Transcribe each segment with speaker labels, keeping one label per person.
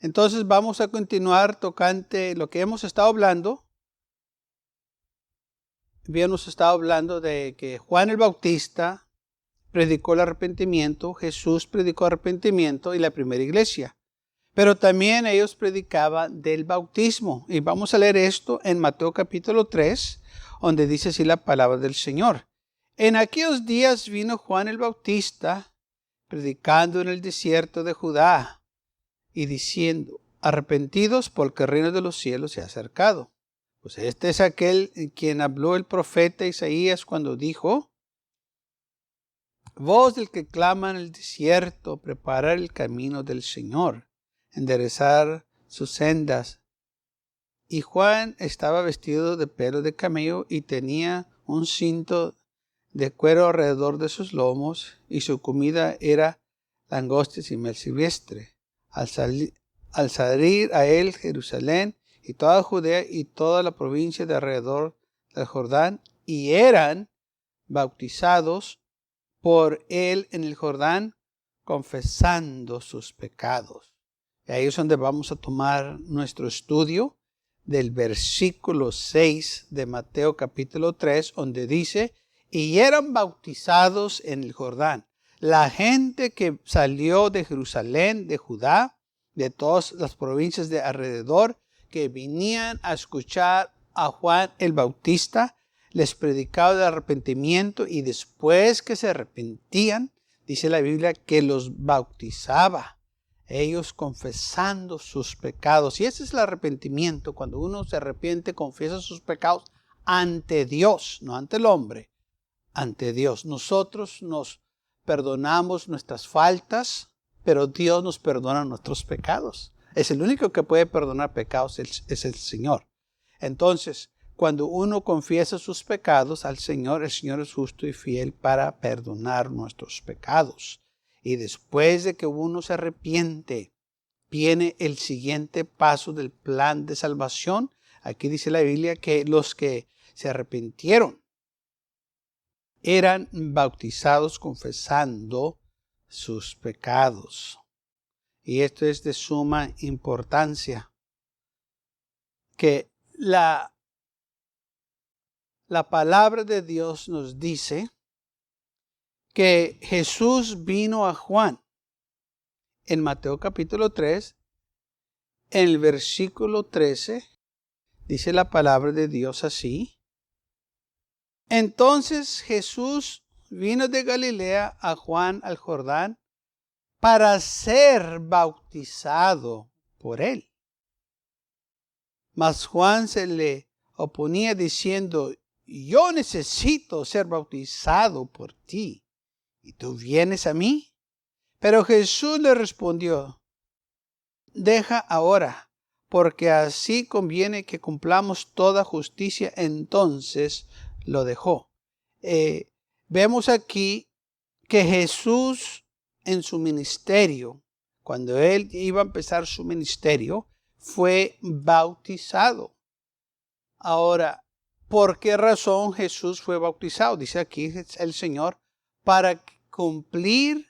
Speaker 1: Entonces vamos a continuar tocante lo que hemos estado hablando. Habíamos estado hablando de que Juan el Bautista predicó el arrepentimiento, Jesús predicó arrepentimiento y la primera iglesia. Pero también ellos predicaban del bautismo. Y vamos a leer esto en Mateo capítulo 3, donde dice así la palabra del Señor. En aquellos días vino Juan el Bautista predicando en el desierto de Judá y diciendo, arrepentidos porque el reino de los cielos se ha acercado. Pues este es aquel en quien habló el profeta Isaías cuando dijo, voz del que clama en el desierto, preparar el camino del Señor, enderezar sus sendas. Y Juan estaba vestido de pelo de camello y tenía un cinto de cuero alrededor de sus lomos, y su comida era langostas y miel silvestre. Al salir a él Jerusalén y toda Judea y toda la provincia de alrededor del Jordán, y eran bautizados por él en el Jordán, confesando sus pecados. Y ahí es donde vamos a tomar nuestro estudio del versículo 6 de Mateo capítulo 3, donde dice, y eran bautizados en el Jordán. La gente que salió de Jerusalén, de Judá, de todas las provincias de alrededor, que venían a escuchar a Juan el Bautista, les predicaba de arrepentimiento y después que se arrepentían, dice la Biblia que los bautizaba, ellos confesando sus pecados. Y ese es el arrepentimiento, cuando uno se arrepiente, confiesa sus pecados ante Dios, no ante el hombre, ante Dios. Nosotros nos perdonamos nuestras faltas, pero Dios nos perdona nuestros pecados. Es el único que puede perdonar pecados, es el Señor. Entonces, cuando uno confiesa sus pecados al Señor, el Señor es justo y fiel para perdonar nuestros pecados. Y después de que uno se arrepiente, viene el siguiente paso del plan de salvación. Aquí dice la Biblia que los que se arrepintieron eran bautizados confesando sus pecados. Y esto es de suma importancia, que la palabra de Dios nos dice que Jesús vino a Juan en Mateo capítulo 3, en el versículo 13, dice la palabra de Dios así. Entonces Jesús vino de Galilea a Juan al Jordán para ser bautizado por él. Mas Juan se le oponía diciendo, yo necesito ser bautizado por ti, ¿y tú vienes a mí? Pero Jesús le respondió, deja ahora, porque así conviene que cumplamos toda justicia. Entonces lo dejó. Vemos aquí que Jesús en su ministerio, cuando él iba a empezar su ministerio, fue bautizado. Ahora, ¿por qué razón Jesús fue bautizado? Dice aquí el Señor, para cumplir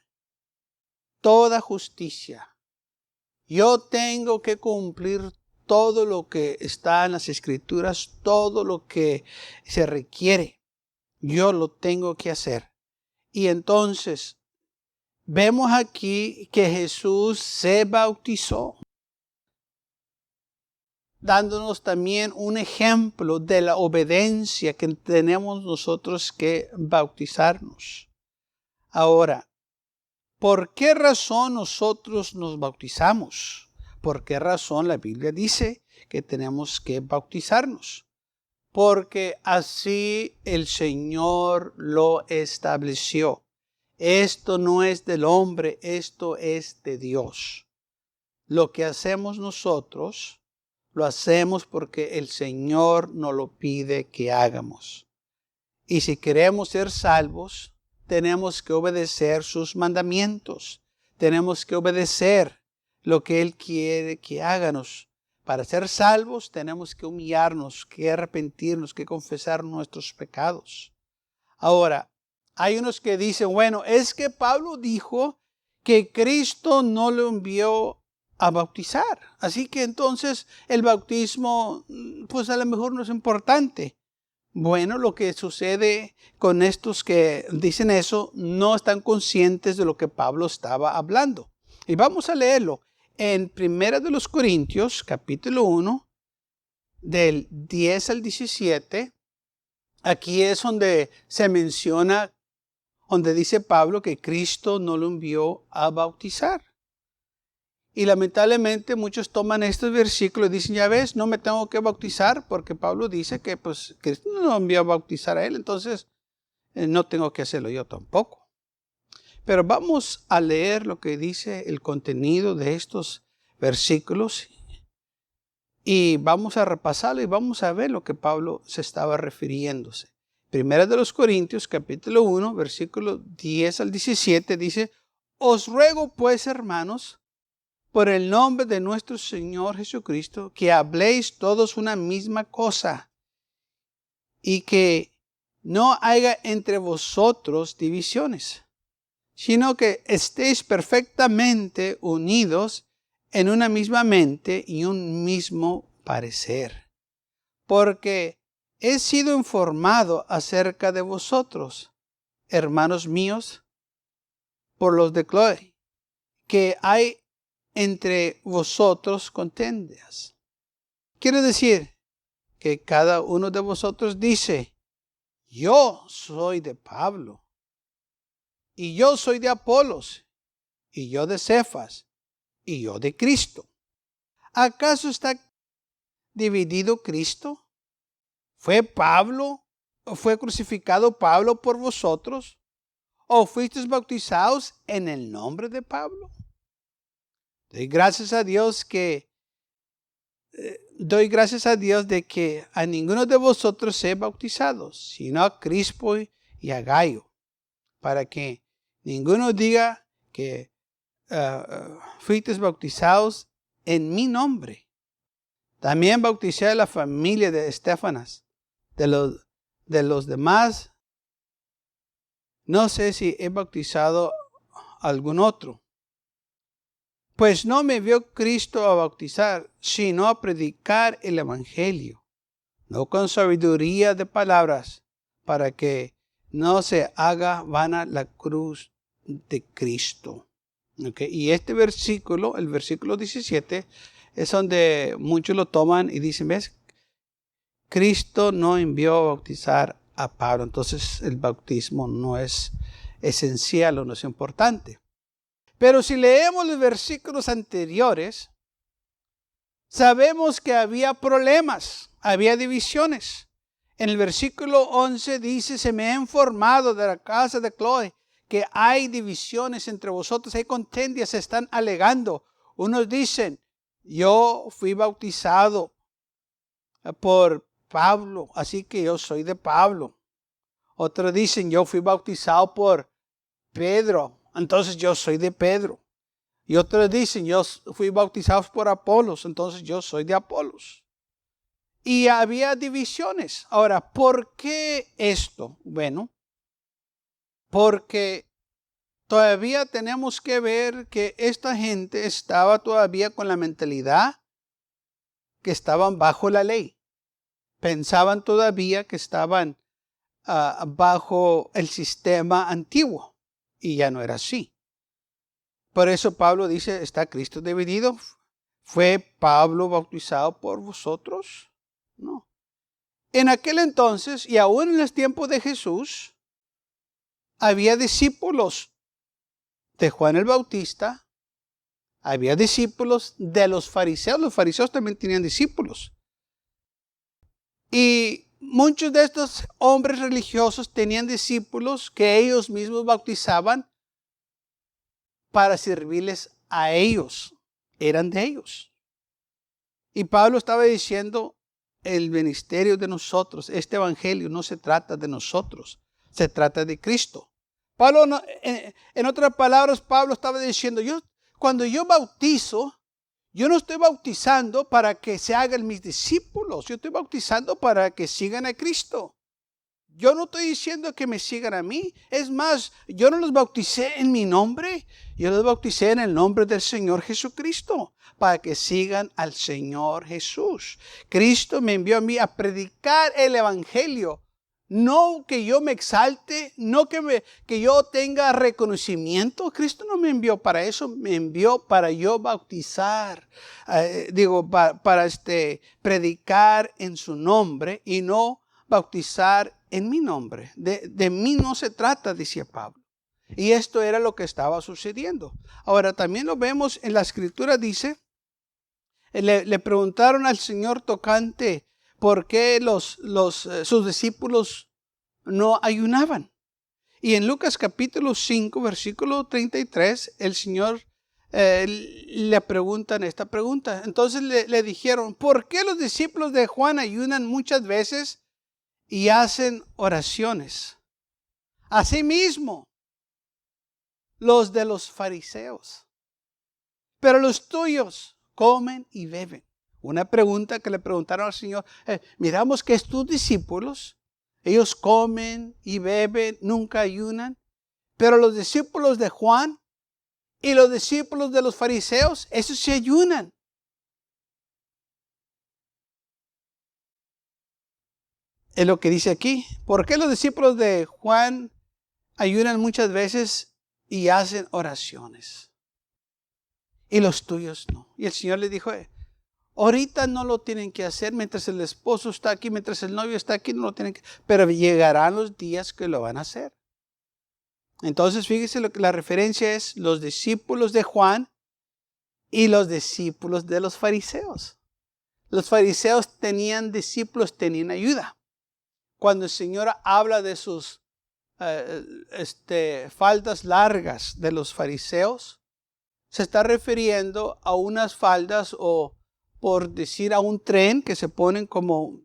Speaker 1: toda justicia. Yo tengo que cumplir todo lo que está en las Escrituras, todo lo que se requiere. Yo lo tengo que hacer. Y entonces, vemos aquí que Jesús se bautizó, dándonos también un ejemplo de la obediencia que tenemos nosotros que bautizarnos. Ahora, ¿por qué razón nosotros nos bautizamos? ¿Por qué razón la Biblia dice que tenemos que bautizarnos? Porque así el Señor lo estableció. Esto no es del hombre, esto es de Dios. Lo que hacemos nosotros, lo hacemos porque el Señor nos lo pide que hagamos. Y si queremos ser salvos, tenemos que obedecer sus mandamientos. Tenemos que obedecer lo que Él quiere que hagamos. Para ser salvos tenemos que humillarnos, que arrepentirnos, que confesar nuestros pecados. Ahora, hay unos que dicen, bueno, es que Pablo dijo que Cristo no lo envió a bautizar. Así que entonces el bautismo, pues a lo mejor no es importante. Bueno, lo que sucede con estos que dicen eso, no están conscientes de lo que Pablo estaba hablando. Y vamos a leerlo en 1 de los Corintios, capítulo 1, del 10 al 17. Aquí es donde se menciona, donde dice Pablo que Cristo no lo envió a bautizar. Y lamentablemente muchos toman estos versículos y dicen, ya ves, no me tengo que bautizar porque Pablo dice que pues Cristo no lo envió a bautizar a él, entonces no tengo que hacerlo yo tampoco. Pero vamos a leer lo que dice el contenido de estos versículos y vamos a repasarlo y vamos a ver lo que Pablo se estaba refiriéndose. Primera de los Corintios, capítulo 1, versículo 10 al 17 dice, os ruego pues, hermanos, por el nombre de nuestro Señor Jesucristo, que habléis todos una misma cosa y que no haya entre vosotros divisiones, sino que estéis perfectamente unidos en una misma mente y un mismo parecer. Porque he sido informado acerca de vosotros, hermanos míos, por los de Chloe, que hay entre vosotros contiendas. Quiere decir que cada uno de vosotros dice, yo soy de Pablo, y yo soy de Apolos, y yo de Cefas, y yo de Cristo. ¿Acaso está dividido Cristo? ¿Fue crucificado Pablo por vosotros? ¿O fuisteis bautizados en el nombre de Pablo? Doy gracias a Dios de que a ninguno de vosotros he bautizado, sino a Crispo y a Gayo, para que ninguno diga que fuisteis bautizados en mi nombre. También bauticé a la familia de Estéfanas. De los demás, no sé si he bautizado a algún otro. Pues no me envió Cristo a bautizar, sino a predicar el Evangelio, no con sabiduría de palabras, para que no se haga vana la cruz de Cristo. Okay. Y este versículo, el versículo 17, es donde muchos lo toman y dicen, ¿ves? Cristo no envió a bautizar a Pablo, entonces el bautismo no es esencial o no es importante. Pero si leemos los versículos anteriores, sabemos que había problemas, había divisiones. En el versículo 11 dice, se me ha informado de la casa de Chloe que hay divisiones entre vosotros, hay contendias, se están alegando. Unos dicen, yo fui bautizado por Pablo, así que yo soy de Pablo. Otros dicen, yo fui bautizado por Pedro, entonces yo soy de Pedro. Y otros dicen, yo fui bautizado por Apolos, entonces yo soy de Apolos. Y había divisiones. Ahora, ¿por qué esto? Bueno, porque todavía tenemos que ver que esta gente estaba todavía con la mentalidad que estaban bajo la ley. Pensaban todavía que estaban bajo el sistema antiguo. Y ya no era así. Por eso Pablo dice, ¿está Cristo dividido? ¿Fue Pablo bautizado por vosotros? No. En aquel entonces, y aún en los tiempos de Jesús, había discípulos de Juan el Bautista, había discípulos de los fariseos también tenían discípulos. Y muchos de estos hombres religiosos tenían discípulos que ellos mismos bautizaban para servirles a ellos, eran de ellos. Y Pablo estaba diciendo, el ministerio de nosotros, este evangelio no se trata de nosotros, se trata de Cristo. Pablo, en otras palabras, Pablo estaba diciendo, cuando yo bautizo, yo no estoy bautizando para que se hagan mis discípulos, yo estoy bautizando para que sigan a Cristo. Yo no estoy diciendo que me sigan a mí, es más, yo no los bauticé en mi nombre. Yo los bauticé en el nombre del Señor Jesucristo, para que sigan al Señor Jesús. Cristo me envió a mí a predicar el Evangelio. No que yo me exalte, no que yo tenga reconocimiento. Cristo no me envió para eso, me envió para yo bautizar, para predicar en su nombre y no bautizar en mi nombre. De mí no se trata, decía Pablo. Y esto era lo que estaba sucediendo. Ahora también lo vemos en la Escritura, dice, le preguntaron al Señor tocante por qué sus discípulos no ayunaban. Y en Lucas capítulo 5, versículo 33, el Señor le preguntan esta pregunta. Entonces le dijeron, ¿por qué los discípulos de Juan ayunan muchas veces y hacen oraciones? Asimismo, los de los fariseos, pero los tuyos comen y beben. Una pregunta que le preguntaron al Señor. Miramos que estos discípulos, ellos comen y beben, nunca ayunan, pero los discípulos de Juan y los discípulos de los fariseos, esos sí ayunan. Es lo que dice aquí. ¿Por qué los discípulos de Juan ayunan muchas veces y hacen oraciones? Y los tuyos no. Y el Señor le dijo, ahorita no lo tienen que hacer, mientras el esposo está aquí, mientras el novio está aquí, no lo tienen que, pero llegarán los días que lo van a hacer. Entonces, fíjese lo que la referencia es los discípulos de Juan y los discípulos de los fariseos. Los fariseos tenían discípulos, tenían ayuda. Cuando el Señor habla de sus faldas largas de los fariseos, se está refiriendo a unas faldas o, por decir, a un tren que se ponen como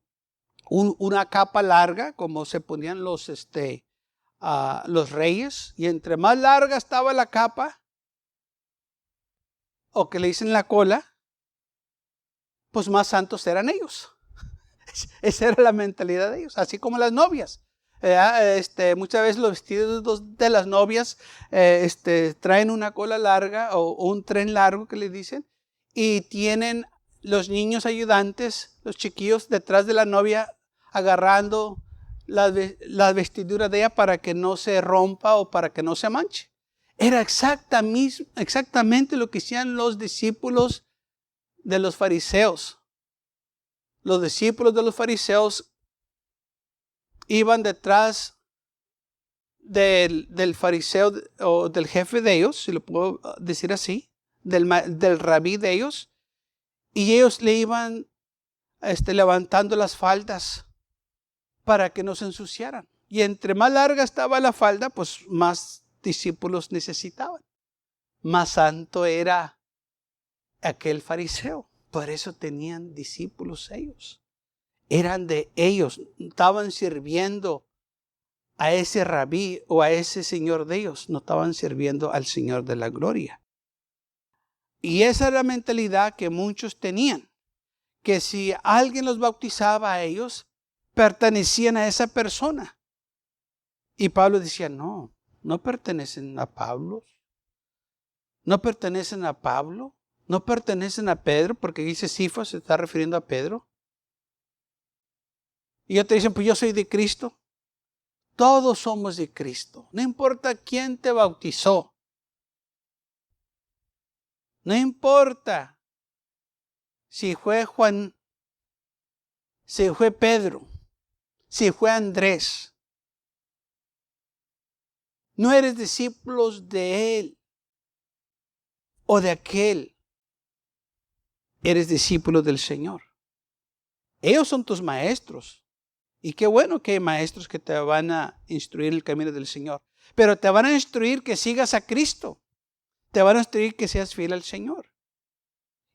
Speaker 1: una capa larga, como se ponían los reyes. Y entre más larga estaba la capa, o que le dicen la cola, pues más santos eran ellos. Esa era la mentalidad de ellos, así como las novias. Muchas veces los vestidos de las novias traen una cola larga o un tren largo que le dicen, y tienen los niños ayudantes, los chiquillos detrás de la novia agarrando la vestidura de ella para que no se rompa o para que no se manche. Era exactamente lo que hacían los discípulos de los fariseos. Los discípulos de los fariseos iban detrás del fariseo o del jefe de ellos, si lo puedo decir así, del rabí de ellos, y ellos le iban levantando las faldas para que no se ensuciaran. Y entre más larga estaba la falda, pues más discípulos necesitaban. Más santo era aquel fariseo. Por eso tenían discípulos ellos. Eran de ellos, estaban sirviendo a ese rabí o a ese Señor de ellos, no estaban sirviendo al Señor de la gloria. Y esa era la mentalidad que muchos tenían, que si alguien los bautizaba a ellos, pertenecían a esa persona. Y Pablo decía, no pertenecen a Pablo, no pertenecen a Pablo, no pertenecen a Pedro, porque dice Cifas, se está refiriendo a Pedro. Y ellos te dicen, pues yo soy de Cristo. Todos somos de Cristo. No importa quién te bautizó. No importa si fue Juan, si fue Pedro, si fue Andrés. No eres discípulos de él o de aquel. Eres discípulo del Señor. Ellos son tus maestros. Y qué bueno que hay maestros que te van a instruir el camino del Señor. Pero te van a instruir que sigas a Cristo. Te van a instruir que seas fiel al Señor.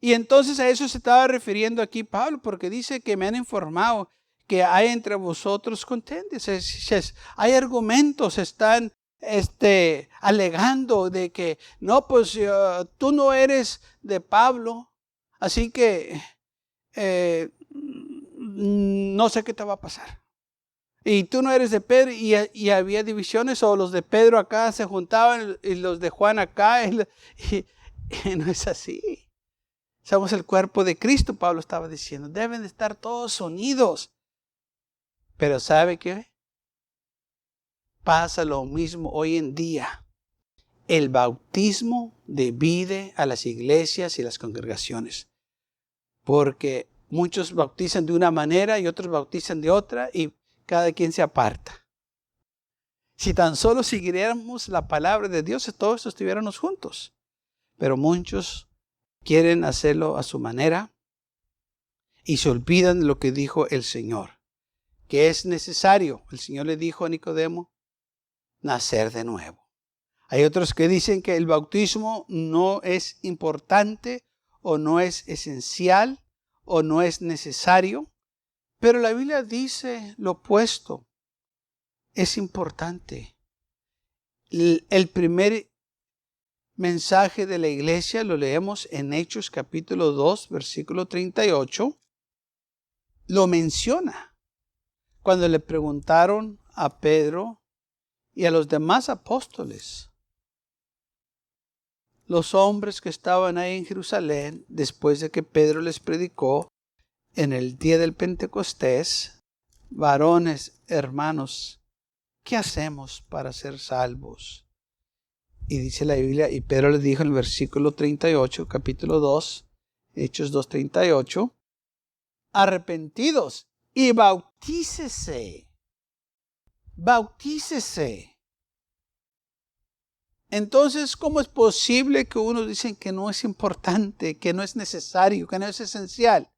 Speaker 1: Y entonces a eso se estaba refiriendo aquí Pablo, porque dice que me han informado que hay entre vosotros contendias. Hay argumentos, están alegando de que no, pues tú no eres de Pablo, así que no sé qué te va a pasar. Y tú no eres de Pedro, y había divisiones, o los de Pedro acá se juntaban y los de Juan acá, y no es así. Somos el cuerpo de Cristo, Pablo estaba diciendo. Deben de estar todos unidos. Pero ¿sabe qué? Pasa lo mismo hoy en día. El bautismo divide a las iglesias y las congregaciones. Porque muchos bautizan de una manera y otros bautizan de otra, y cada quien se aparta. Si tan solo siguiéramos la palabra de Dios, todos estuviéramos juntos. Pero muchos quieren hacerlo a su manera y se olvidan de lo que dijo el Señor, que es necesario. El Señor le dijo a Nicodemo, nacer de nuevo. Hay otros que dicen que el bautismo no es importante o no es esencial o no es necesario, pero la Biblia dice lo opuesto. Es importante. El primer mensaje de la iglesia lo leemos en Hechos capítulo 2, versículo 38. Lo menciona cuando le preguntaron a Pedro y a los demás apóstoles, los hombres que estaban ahí en Jerusalén, después de que Pedro les predicó en el día del Pentecostés, varones, hermanos, ¿qué hacemos para ser salvos? Y dice la Biblia, y Pedro les dijo en el versículo 38, capítulo 2, Hechos 2:38, arrepentidos y bautícese. Bautícese. Entonces, ¿cómo es posible que unos dicen que no es importante, que no es necesario, que no es esencial?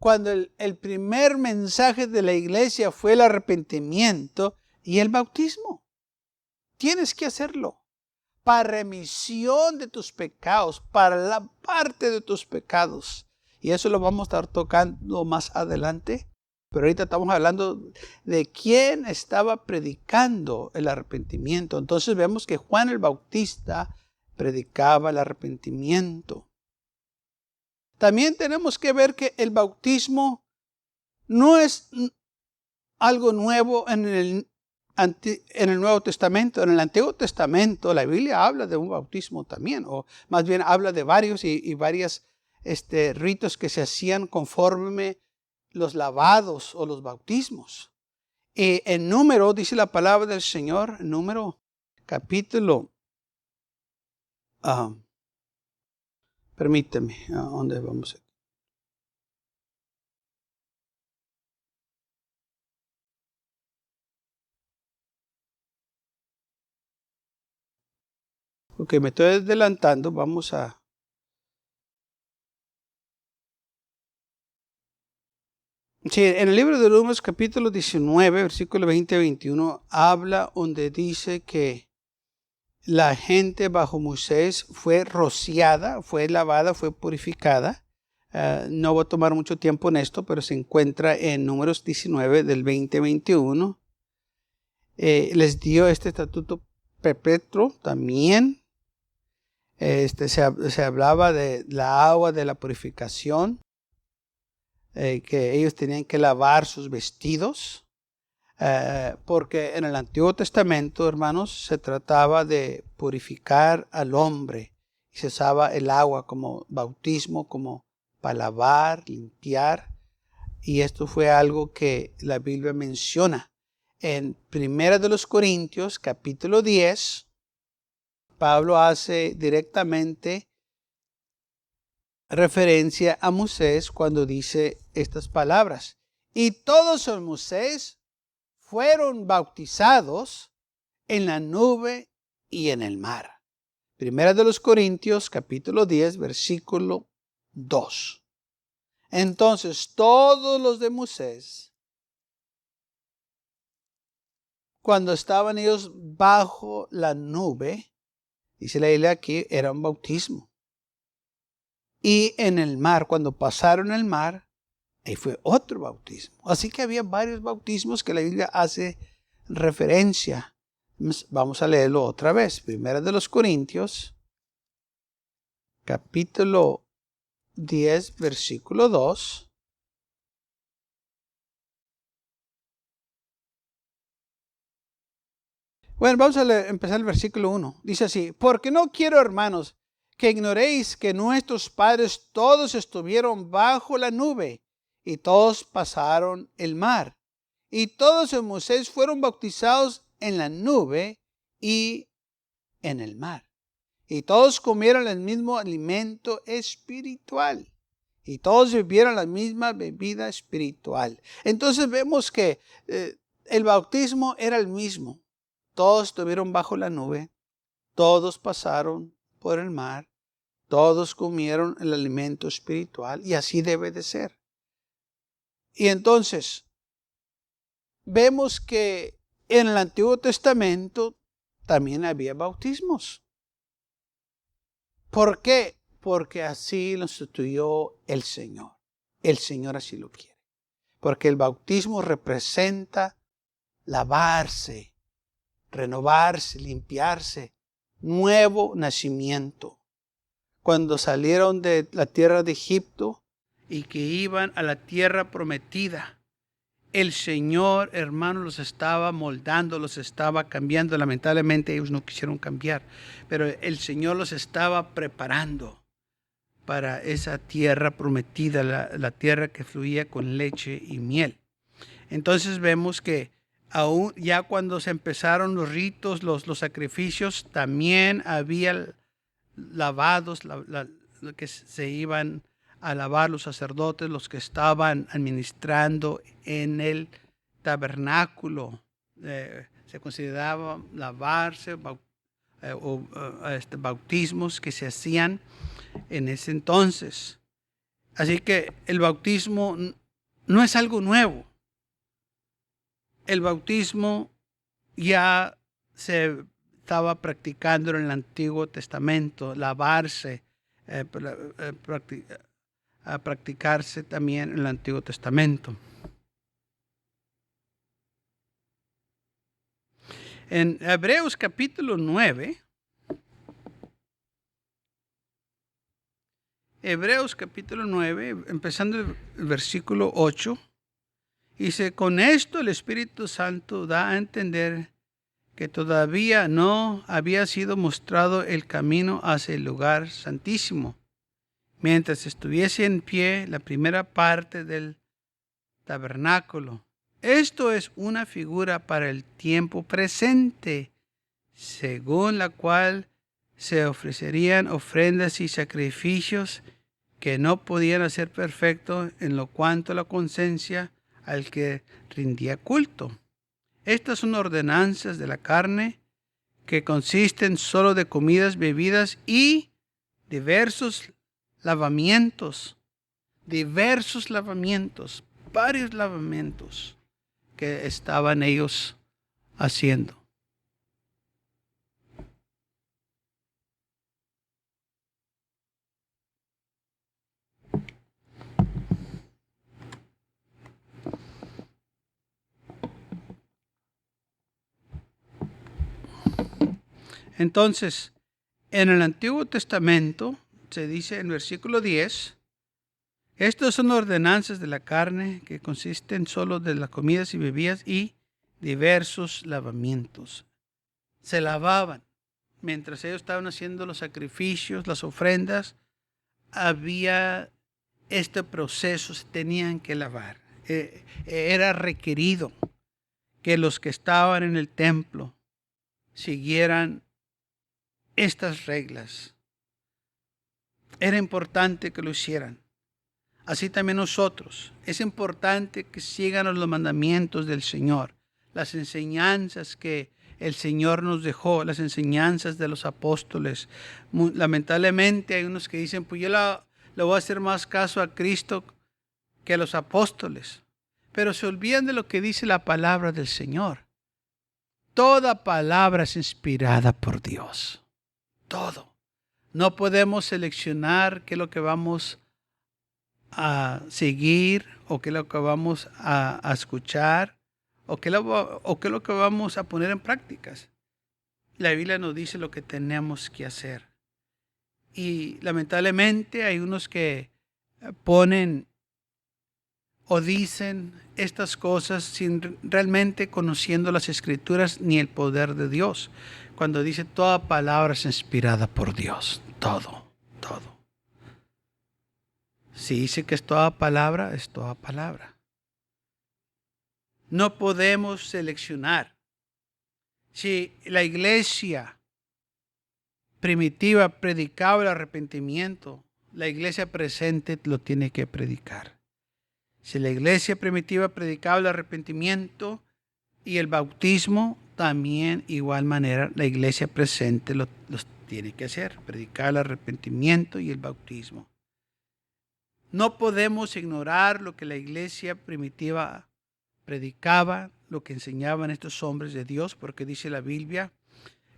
Speaker 1: Cuando el primer mensaje de la iglesia fue el arrepentimiento y el bautismo. Tienes que hacerlo para remisión de tus pecados, para la parte de tus pecados. Y eso lo vamos a estar tocando más adelante. Pero ahorita estamos hablando de quién estaba predicando el arrepentimiento. Entonces vemos que Juan el Bautista predicaba el arrepentimiento. También tenemos que ver que el bautismo no es algo nuevo en el Nuevo Testamento. En el Antiguo Testamento la Biblia habla de un bautismo también, o más bien habla de varios y varios ritos que se hacían conforme los lavados o los bautismos. Y en Número, dice la palabra del Señor, Número capítulo, permíteme, ¿a dónde vamos? Ok, me estoy adelantando, vamos a... Sí, en el libro de Números capítulo 19, versículo 20 a 21, habla donde dice que la gente bajo Moisés fue rociada, fue lavada, fue purificada. No voy a tomar mucho tiempo en esto, pero se encuentra en Números 19 del 20 a 21. Les dio este estatuto perpetuo también. Se hablaba de la agua de la purificación. Que ellos tenían que lavar sus vestidos, porque en el Antiguo Testamento, hermanos, se trataba de purificar al hombre y se usaba el agua como bautismo, como para lavar, limpiar, y esto fue algo que la Biblia menciona. En 1 de los Corintios, capítulo 10, Pablo hace directamente referencia a Moisés cuando dice estas palabras. Y todos los Moisés fueron bautizados en la nube y en el mar. Primera de los Corintios, capítulo 10, versículo 2. Entonces, todos los de Moisés, cuando estaban ellos bajo la nube, dice la Biblia aquí, era un bautismo. Y en el mar, cuando pasaron el mar, ahí fue otro bautismo. Así que había varios bautismos que la Biblia hace referencia. Vamos a leerlo otra vez. Primera de los Corintios, capítulo 10, versículo 2. Bueno, vamos a empezar el versículo 1. Dice así: porque no quiero, hermanos, que ignoréis que nuestros padres todos estuvieron bajo la nube y todos pasaron el mar. Y todos en Moisés fueron bautizados en la nube y en el mar. Y todos comieron el mismo alimento espiritual. Y todos bebieron la misma bebida espiritual. Entonces vemos que el bautismo era el mismo. Todos estuvieron bajo la nube. Todos pasaron por el mar. Todos comieron el alimento espiritual. Y así debe de ser. Y entonces vemos que en el Antiguo Testamento también había bautismos. ¿Por qué? Porque así lo instituyó el Señor. El Señor así lo quiere. Porque el bautismo representa lavarse, renovarse, limpiarse, nuevo nacimiento. Cuando salieron de la tierra de Egipto y que iban a la tierra prometida, el Señor, hermano, los estaba moldando, los estaba cambiando. Lamentablemente ellos no quisieron cambiar, pero el Señor los estaba preparando para esa tierra prometida, la tierra que fluía con leche y miel. Entonces vemos que aún ya cuando se empezaron los ritos, los sacrificios, también había lavados, que se iban a lavar los sacerdotes, los que estaban administrando en el tabernáculo. Se consideraba lavarse, bautismos que se hacían en ese entonces. Así que el bautismo no es algo nuevo. El bautismo ya se estaba practicando en el Antiguo Testamento, lavarse, a practicarse también en el Antiguo Testamento. En Hebreos capítulo 9, empezando el versículo 8, dice: con esto el Espíritu Santo da a entender que todavía no había sido mostrado el camino hacia el lugar santísimo, mientras estuviese en pie la primera parte del tabernáculo. Esto es una figura para el tiempo presente, según la cual se ofrecerían ofrendas y sacrificios que no podían hacer perfecto en lo cuanto a la conciencia al que rindía culto. Estas son ordenanzas de la carne que consisten solo de comidas, bebidas y diversos lavamientos, varios lavamientos que estaban ellos haciendo. Entonces, en el Antiguo Testamento se dice en versículo 10: estas son ordenanzas de la carne que consisten solo de las comidas y bebidas y diversos lavamientos. Se lavaban. Mientras ellos estaban haciendo los sacrificios, las ofrendas, había este proceso, se tenían que lavar. Era requerido que los que estaban en el templo siguieran estas reglas. Era importante que lo hicieran. Así también nosotros. Es importante que sigan los mandamientos del Señor, las enseñanzas que el Señor nos dejó, las enseñanzas de los apóstoles. Lamentablemente hay unos que dicen: pues yo le voy a hacer más caso a Cristo que a los apóstoles. Pero se olvidan de lo que dice la palabra del Señor. Toda palabra es inspirada por Dios. Todo. No podemos seleccionar qué es lo que vamos a seguir, o qué es lo que vamos a escuchar, o qué es lo que vamos a poner en prácticas. La Biblia nos dice lo que tenemos que hacer. Y lamentablemente hay unos que ponen o dicen estas cosas sin realmente conociendo las Escrituras ni el poder de Dios. Cuando dice toda palabra es inspirada por Dios, todo. Si dice que es toda palabra, es toda palabra. No podemos seleccionar. Si la iglesia primitiva predicaba el arrepentimiento, la iglesia presente lo tiene que predicar. Si la iglesia primitiva predicaba el arrepentimiento y el bautismo, también igual manera la iglesia presente los tiene que hacer, predicar el arrepentimiento y el bautismo. No podemos ignorar lo que la iglesia primitiva predicaba, lo que enseñaban estos hombres de Dios, porque dice la Biblia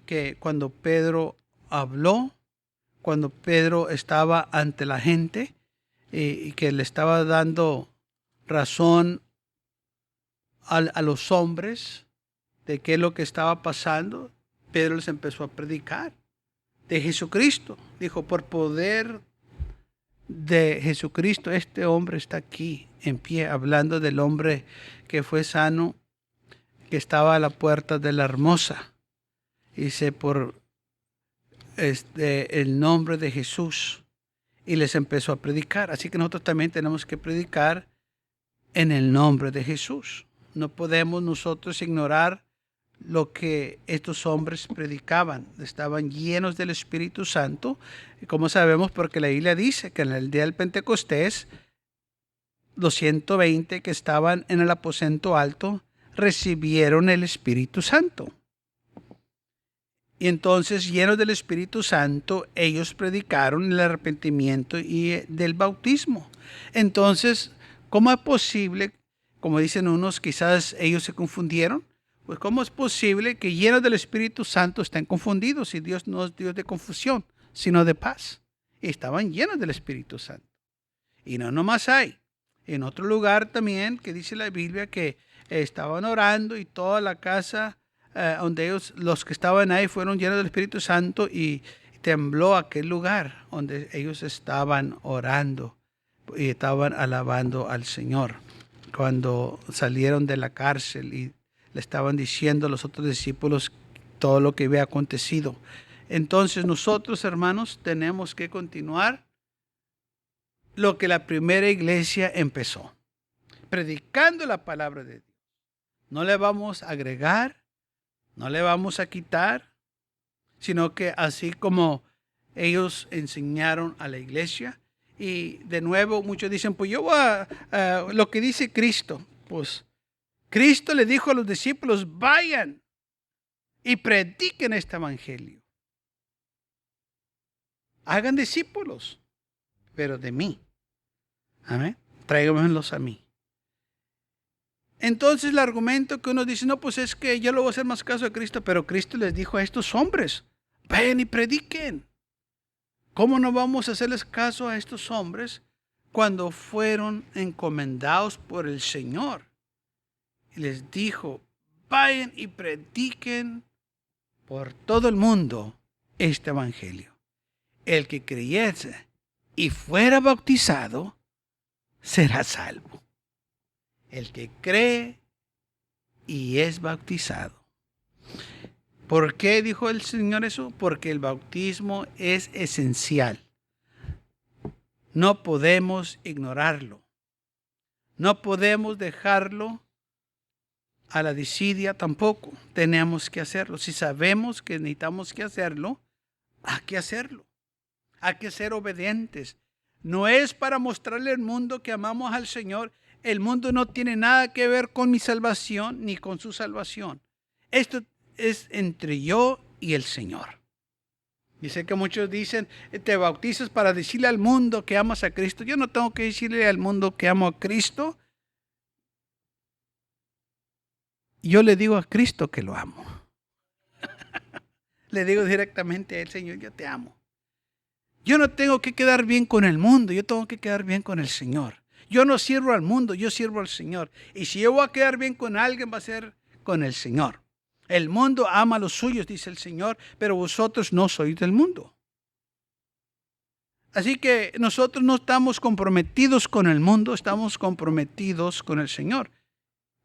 Speaker 1: que cuando Pedro habló, cuando Pedro estaba ante la gente y que le estaba dando razón a los hombres de qué es lo que estaba pasando, Pedro les empezó a predicar de Jesucristo. Dijo, por poder de Jesucristo, este hombre está aquí en pie, hablando del hombre que fue sano, que estaba a la puerta de la hermosa. Dice, por el nombre de Jesús. Y les empezó a predicar. Así que nosotros también tenemos que predicar en el nombre de Jesús. No podemos nosotros ignorar lo que estos hombres predicaban. Estaban llenos del Espíritu Santo. Y como sabemos, porque la Biblia dice que en el día del Pentecostés, los 120 que estaban en el aposento alto recibieron el Espíritu Santo. Y entonces, llenos del Espíritu Santo, ellos predicaron el arrepentimiento y del bautismo. Entonces, ¿cómo es posible? Como dicen unos, quizás ellos se confundieron. Pues, ¿cómo es posible que llenos del Espíritu Santo estén confundidos? Si Dios no es Dios de confusión, sino de paz. Y estaban llenos del Espíritu Santo. Y no nomás hay. En otro lugar también, que dice la Biblia, que estaban orando y toda la casa donde ellos, los que estaban ahí, fueron llenos del Espíritu Santo y tembló aquel lugar donde ellos estaban orando y estaban alabando al Señor. Cuando salieron de la cárcel y le estaban diciendo a los otros discípulos todo lo que había acontecido. Entonces nosotros, hermanos, tenemos que continuar lo que la primera iglesia empezó, predicando la palabra de Dios. No le vamos a agregar, no le vamos a quitar, sino que así como ellos enseñaron a la iglesia. Y de nuevo muchos dicen, pues yo voy a lo que dice Cristo. Pues Cristo le dijo a los discípulos, vayan y prediquen este evangelio. Hagan discípulos, pero de mí. Amén. Tráiganmelos a mí. Entonces el argumento que uno dice, no, pues es que yo le voy a hacer más caso a Cristo, pero Cristo les dijo a estos hombres, vayan y prediquen. ¿Cómo no vamos a hacerles caso a estos hombres cuando fueron encomendados por el Señor? Y les dijo, vayan y prediquen por todo el mundo este evangelio. El que creyese y fuera bautizado será salvo. El que cree y es bautizado. ¿Por qué dijo el Señor eso? Porque el bautismo es esencial. No podemos ignorarlo. No podemos dejarlo a la desidia tampoco. Tenemos que hacerlo. Si sabemos que necesitamos que hacerlo, hay que hacerlo. Hay que ser obedientes. No es para mostrarle al mundo que amamos al Señor. El mundo no tiene nada que ver con mi salvación ni con su salvación. Esto es entre yo y el Señor. Dice que muchos dicen, te bautizas para decirle al mundo que amas a Cristo. Yo no tengo que decirle al mundo que amo a Cristo. Yo le digo a Cristo que lo amo. Le digo directamente a él, Señor, yo te amo. Yo no tengo que quedar bien con el mundo, yo tengo que quedar bien con el Señor. Yo no sirvo al mundo, yo sirvo al Señor. Y si yo voy a quedar bien con alguien, va a ser con el Señor. El mundo ama a los suyos, dice el Señor, pero vosotros no sois del mundo. Así que nosotros no estamos comprometidos con el mundo, estamos comprometidos con el Señor.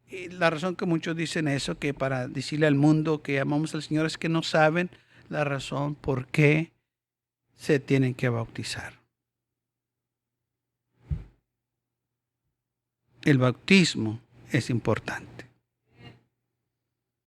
Speaker 1: Y la razón que muchos dicen eso, que para decirle al mundo que amamos al Señor, es que no saben la razón por qué se tienen que bautizar. El bautismo es importante.